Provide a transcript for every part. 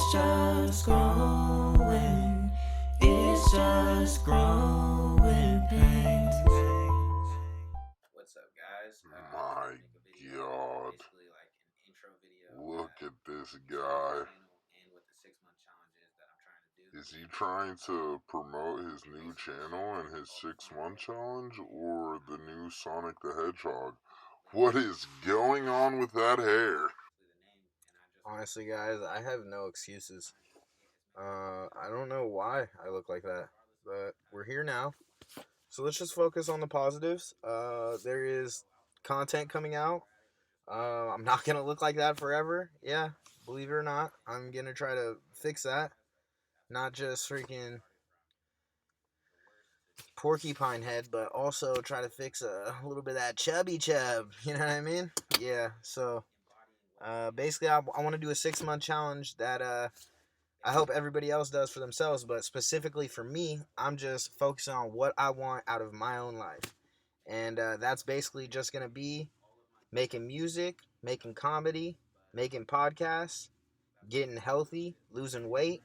It's just growing. It's just growing pains. What's up, guys? My God. Basically like an intro video. Look at this guy. And with the 6-month challenges that I'm trying to do. Is he trying to promote his new channel and his 6-month challenge, or the new Sonic the Hedgehog? What is going on with that hair? Honestly, guys, I have no excuses. I don't know why I look like that, but we're here now. So let's just focus on the positives. There is content coming out. I'm not gonna look like that forever. Yeah, believe it or not, I'm gonna try to fix that. Not just freaking porcupine head, but also try to fix a little bit of that chubby chub. You know what I mean? Yeah. So basically, I want to do a 6-month challenge that I hope everybody else does for themselves, but specifically for me, I'm just focusing on what I want out of my own life. And that's basically just going to be making music, making comedy, making podcasts, getting healthy, losing weight,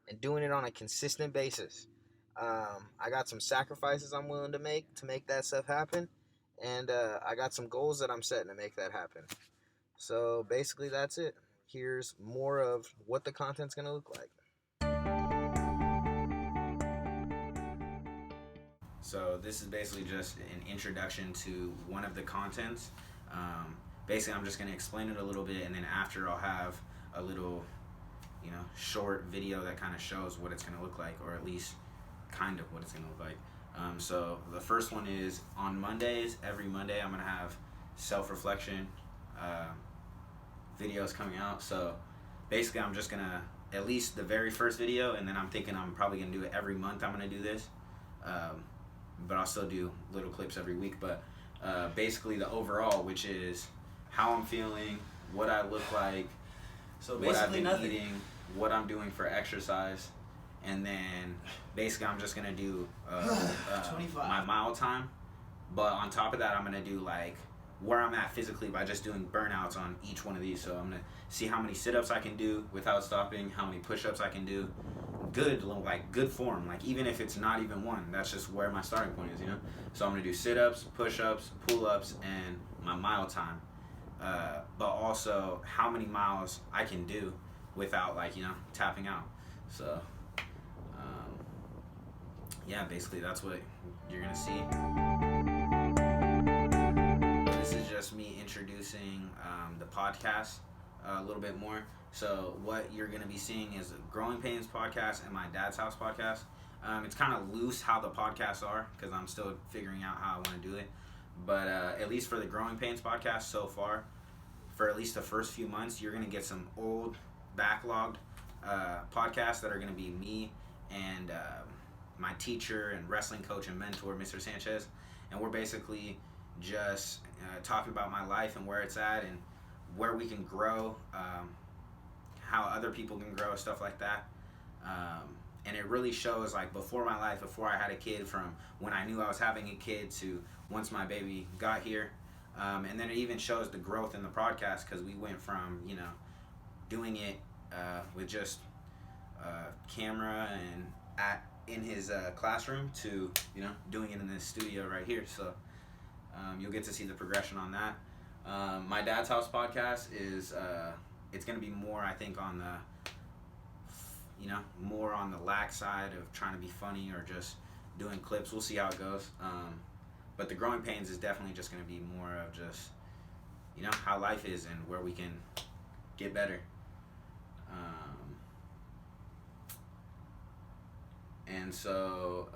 and doing it on a consistent basis. I got some sacrifices I'm willing to make that stuff happen. And I got some goals that I'm setting to make that happen. So basically, that's it. Here's more of what the content's going to look like. So this is basically just an introduction to one of the contents. Basically, I'm just going to explain it a little bit, and then after I'll have a little, short video that kind of shows what it's going to look like, or at least kind of what it's going to look like. So the first one is on Mondays. Every Monday, I'm going to have self-reflection videos coming out. So basically, I'm just going to, at least the very first video, and then I'm thinking I'm probably going to do it every month. I'm going to do this. But I'll still do little clips every week. But basically the overall, which is how I'm feeling, what I look like, So what I've been nothing. eating, what I'm doing for exercise, and then basically I'm just gonna do 25. my mile time. But on top of that, I'm gonna do like where I'm at physically by just doing burnouts on each one of these. So I'm gonna see how many sit-ups I can do without stopping, how many push-ups I can do. Good form, like even if it's not even one, that's just where my starting point is, So I'm gonna do sit-ups, push-ups, pull-ups, and my mile time, but also how many miles I can do without tapping out. So yeah, basically that's what you're gonna see. This is just me introducing the podcast a little bit more. So what you're going to be seeing is a Growing Pains podcast and my Dad's House podcast. It's kind of loose how the podcasts are because I'm still figuring out how I want to do it. But at least for the Growing Pains podcast so far, for at least the first few months, you're going to get some old backlogged podcasts that are going to be me and my teacher and wrestling coach and mentor, Mr. Sanchez. And we're basically just talking about my life and where it's at and where we can grow, how other people can grow, stuff like that. And it really shows like before my life, before I had a kid, from when I knew I was having a kid to once my baby got here. And then it even shows the growth in the podcast because we went from, doing it with just camera and in his classroom to, doing it in this studio right here. So you'll get to see the progression on that. My Dad's House podcast is it's going to be more, I think, on the more on the lax side of trying to be funny or just doing clips. We'll see how it goes. But the Growing Pains is definitely just going to be more of just how life is and where we can get better. And so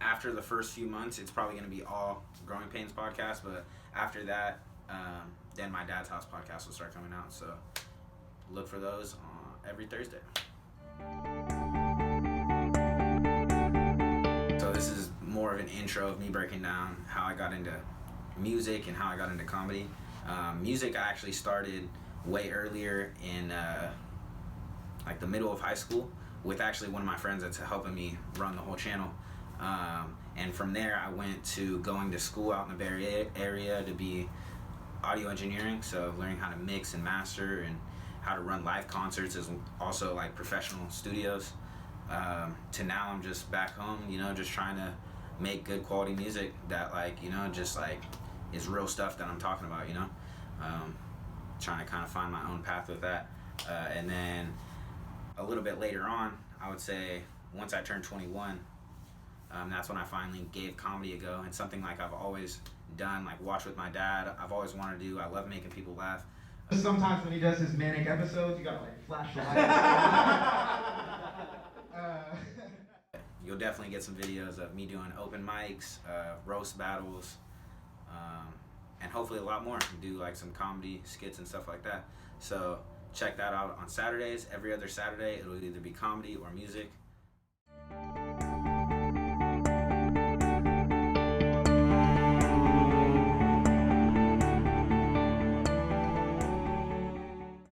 after the first few months, it's probably going to be all Growing Pains podcast, but after that, then my Dad's House podcast will start coming out. So look for those every Thursday. So this is more of an intro of me breaking down how I got into music and how I got into comedy. Music I actually started way earlier in like the middle of high school with actually one of my friends that's helping me run the whole channel. And from there I went to going to school out in the Bay Area to be audio engineering, so learning how to mix and master and how to run live concerts is also like professional studios. To now I'm just back home, just trying to make good quality music that just like is real stuff that I'm talking about, trying to kind of find my own path with that. And then a little bit later on, I would say once I turned 21, that's when I finally gave comedy a go, and something like I've always done, like watch with my dad. I've always wanted to do. I love making people laugh. Sometimes when he does his manic episodes, you gotta like flash the lights. You'll definitely get some videos of me doing open mics, roast battles, and hopefully a lot more. Do like some comedy skits and stuff like that. So check that out on Saturdays. Every other Saturday, it'll either be comedy or music.